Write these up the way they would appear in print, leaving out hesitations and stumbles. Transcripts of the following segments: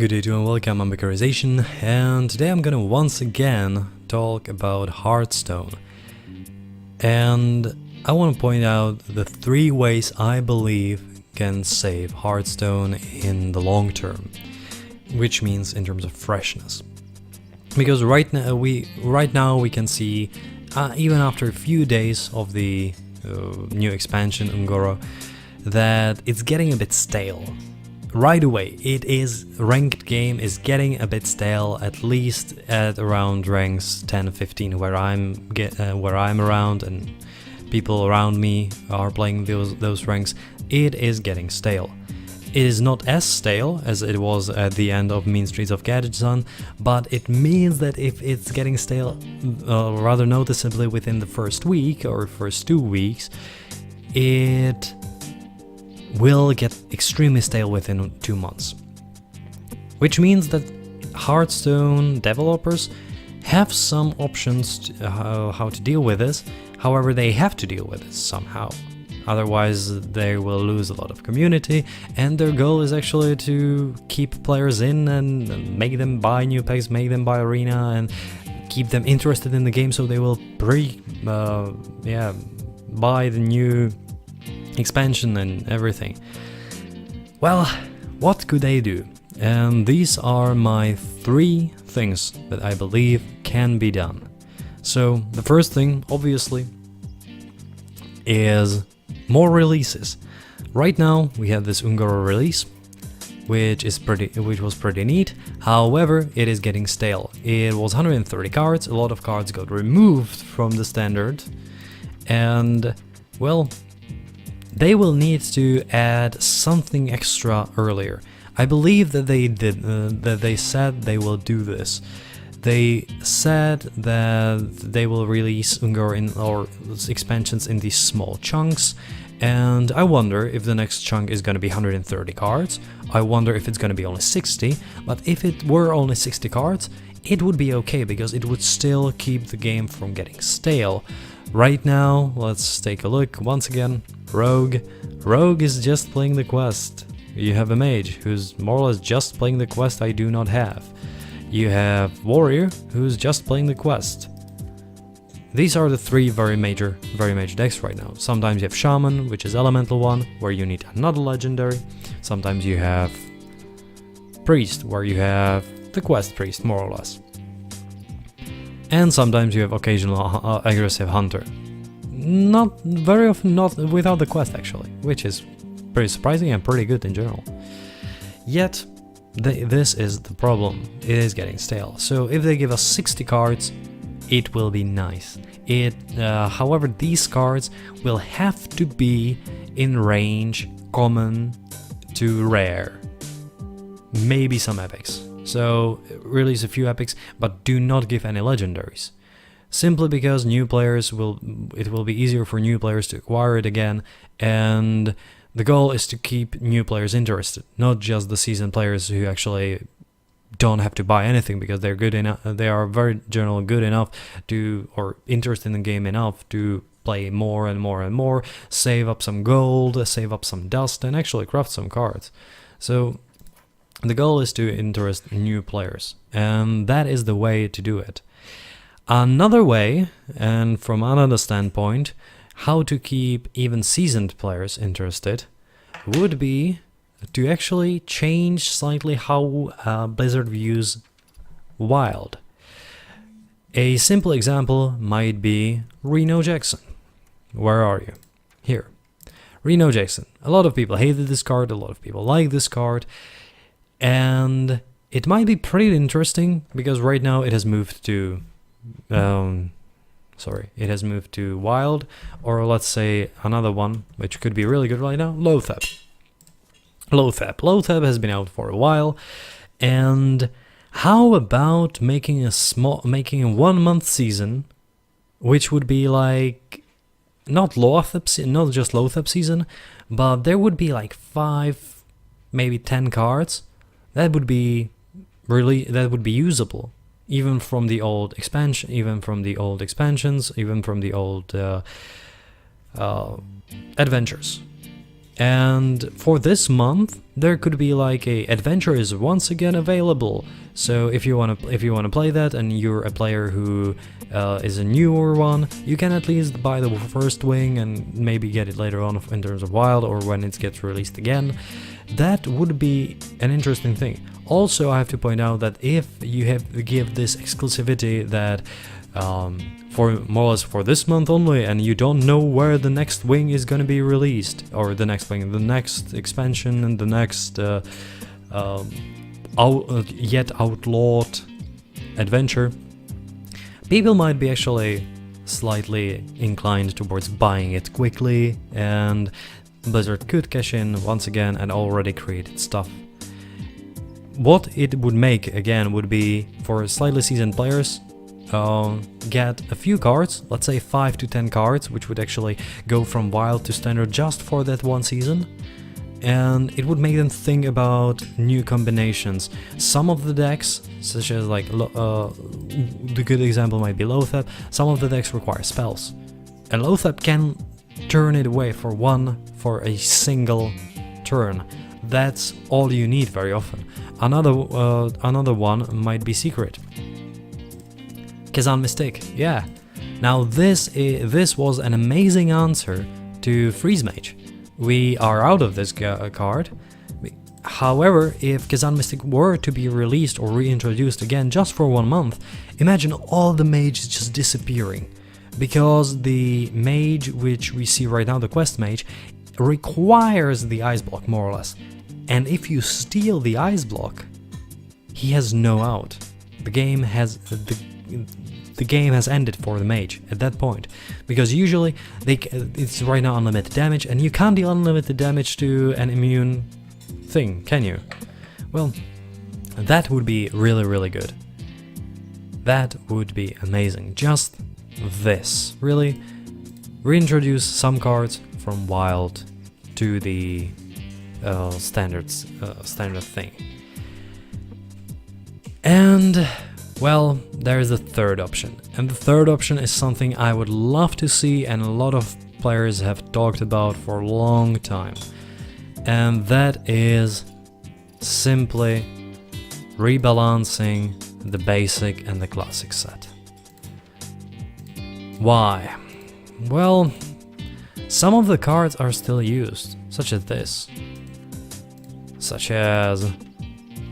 Good day to and welcome, I'm Bakerization, and today I'm gonna once again talk about Hearthstone. And I want to point out the 3 ways I believe can save Hearthstone in the long term, which means in terms of freshness. Because right now we can see, even after a few days of the new expansion Ungoro, that it's getting a bit stale. Right away, ranked game is getting a bit stale, at least at around ranks 10-15 where I'm around and people around me are playing those ranks. It is getting stale. It is not as stale as it was at the end of Mean Streets of Gadgetzan, but it means that if it's getting stale rather noticeably within the first week or first 2 weeks, it will get extremely stale within 2 months. Which means that Hearthstone developers have some options to, how to deal with this. However, they have to deal with it somehow. Otherwise, they will lose a lot of community, and their goal is actually to keep players in and make them buy new packs, make them buy Arena, and keep them interested in the game, so they will buy the new expansion and everything. Well, what could they do? And these are my 3 things that I believe can be done. So the first thing, obviously, is more releases. Right now we have this Ungoro release, which was pretty neat. However, it is getting stale. It was 130 cards, a lot of cards got removed from the standard, and well, they will need to add something extra earlier. I believe that they said they will do this. They said that they will release Ungoro or expansions in these small chunks, and I wonder if the next chunk is going to be 130 cards. I wonder if it's going to be only 60, but if it were only 60 cards, it would be okay, because it would still keep the game from getting stale. Right now, let's take a look once again. Rogue. Rogue is just playing the quest. You have a mage who's more or less just playing the quest I do not have. You have Warrior who's just playing the quest. These are the 3 very major decks right now. Sometimes you have Shaman, which is elemental one, where you need another legendary. Sometimes you have Priest, where you have the quest priest, more or less. And sometimes you have occasional aggressive hunter. Not very often, not without the quest actually, which is pretty surprising and pretty good in general. Yet, this is the problem, it is getting stale. So if they give us 60 cards, it will be nice. However, these cards will have to be in range common to rare. Maybe some epics. So release a few epics, but do not give any legendaries. Simply because it will be easier for new players to acquire it again, and the goal is to keep new players interested, not just the seasoned players who actually don't have to buy anything because they're good enough. They are very generally good enough or interested in the game enough to play more and more and more, save up some gold, save up some dust, and actually craft some cards. So the goal is to interest new players, and that is the way to do it. Another way, and from another standpoint, how to keep even seasoned players interested would be to actually change slightly how Blizzard views Wild. A simple example might be Reno Jackson. Where are you? Here. Reno Jackson. A lot of people hated this card, a lot of people like this card, and it might be pretty interesting because right now it has moved to Wild, or let's say another one which could be really good right now, Lothab. Lothab has been out for a while, and how about making a 1-month season, which would be like not just Lothab season, but there would be like 5, maybe 10 cards that would be usable. Even from the old expansions, even from the old adventures. And for this month, there could be like a adventure is once again available. So if you want to play that and you're a player who is a newer one, you can at least buy the first wing and maybe get it later on in terms of wild or when it gets released again. That would be an interesting thing. Also, I have to point out that if you give this exclusivity that for more or less for this month only, and you don't know where the next wing is going to be released, or the next wing, the next expansion, and the next yet outlawed adventure, people might be actually slightly inclined towards buying it quickly, and Blizzard could cash in once again and already created stuff. What it would make again would be for slightly seasoned players, get a few cards, let's say 5 to 10 cards, which would actually go from wild to standard just for that one season, and it would make them think about new combinations. Some of the decks, such as like the good example might be Lothep, some of the decks require spells, and Lothep can turn it away for a single turn. That's all you need very often. Another one might be Secret. Kazan Mystic, yeah. Now this was an amazing answer to Freeze Mage. We are out of this card. However, if Kazan Mystic were to be released or reintroduced again just for 1 month, imagine all the mages just disappearing. Because the mage which we see right now, the quest mage, requires the ice block more or less. And if you steal the ice block, he has no out. The game has ended for the mage at that point, because usually it's right now unlimited damage, and you can't deal unlimited damage to an immune thing, can you? Well, that would be really, really good. That would be amazing. Just this, really, reintroduce some cards from wild to the standard thing. And well, there is a third option, and the third option is something I would love to see and a lot of players have talked about for a long time, and that is simply rebalancing the basic and the classic set. Why? Well, some of the cards are still used, such as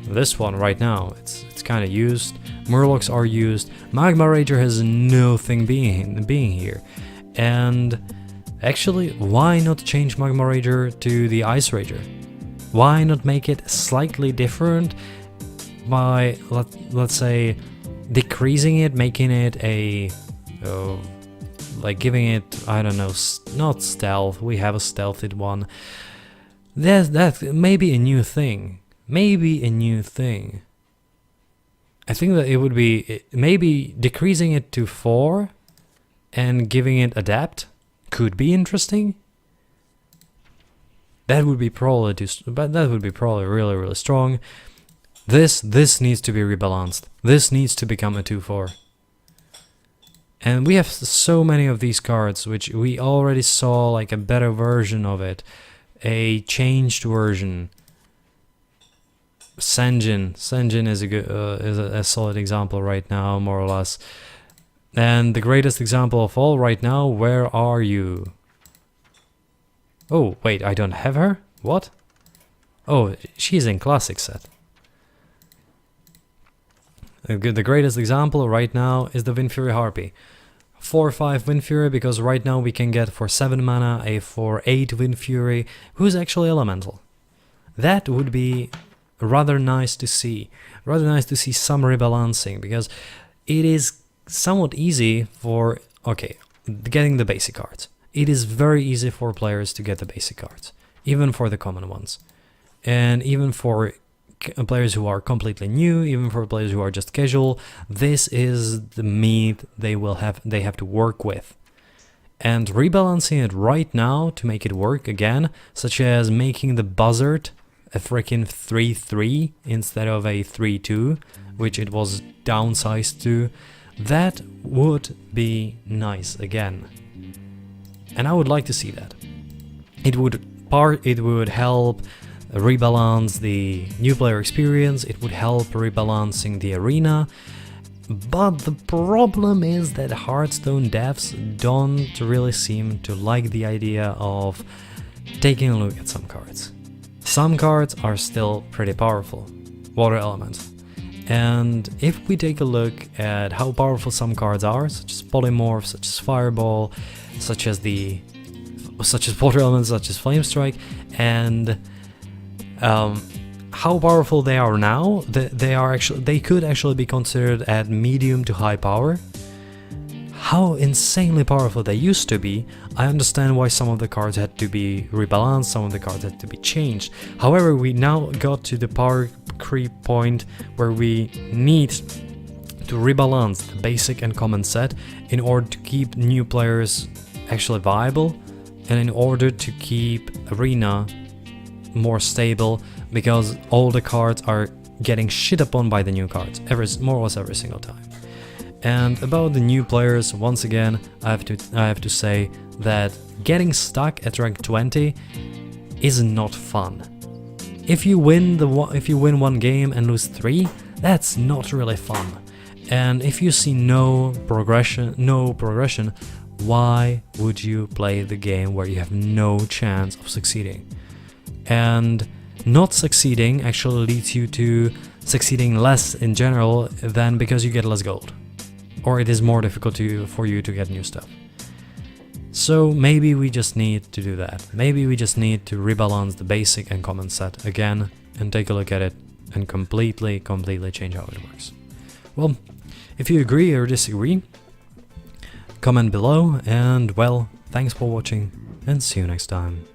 this one right now. It's kind of used. Murlocs are used. Magma Rager has no thing being here. And actually, why not change Magma Rager to the Ice Rager? Why not make it slightly different by, let's say, decreasing it, making it a, like giving it, I don't know, not stealth, we have a stealthed one. That may be a new thing. Maybe a new thing. I think that it would be maybe decreasing it to 4 and giving it adapt could be interesting. That would be probably really, really strong. This needs to be rebalanced. This needs to become a 2/4. And we have so many of these cards which we already saw like a better version of it, a changed version. Senjin is a solid example right now, more or less. And the greatest example of all right now, where are you? Oh, wait, I don't have her? What? Oh, she's in classic set. The greatest example right now is the Windfury Harpy. 4/5 Windfury, because right now we can get for 7 mana a 4/8 Windfury, who's actually elemental. That would be rather nice to see. Rather nice to see some rebalancing, because it is somewhat easy for, okay, getting the basic cards. It is very easy for players to get the basic cards, even for the common ones. And even for players who are completely new, even for players who are just casual, this is the meat they have to work with. And rebalancing it right now to make it work again, such as making the Buzzard a freaking 3/3 instead of a 3/2, which it was downsized to, that would be nice again. And I would like to see that. It would would help rebalance the new player experience, it would help rebalancing the arena. But the problem is that Hearthstone devs don't really seem to like the idea of taking a look at some cards. Some cards are still pretty powerful, water elements. And if we take a look at how powerful some cards are, such as Polymorph, such as Fireball, such as water elements, such as Flame Strike, and how powerful they are now, they could actually be considered at medium to high power. How insanely powerful they used to be, I understand why some of the cards had to be rebalanced, some of the cards had to be changed. However, we now got to the power creep point where we need to rebalance the basic and common set in order to keep new players actually viable and in order to keep Arena more stable, because all the cards are getting shit upon by the new cards more or less every single time. And about the new players, once again, I have to say that getting stuck at rank 20 is not fun. If you win one game and lose 3, that's not really fun. And if you see no progression, why would you play the game where you have no chance of succeeding? And not succeeding actually leads you to succeeding less in general than because you get less gold. Or it is more difficult for you to get new stuff. So maybe we just need to do that. Maybe we just need to rebalance the basic and common set again and take a look at it and completely change how it works. Well, if you agree or disagree, comment below, and well, thanks for watching and see you next time.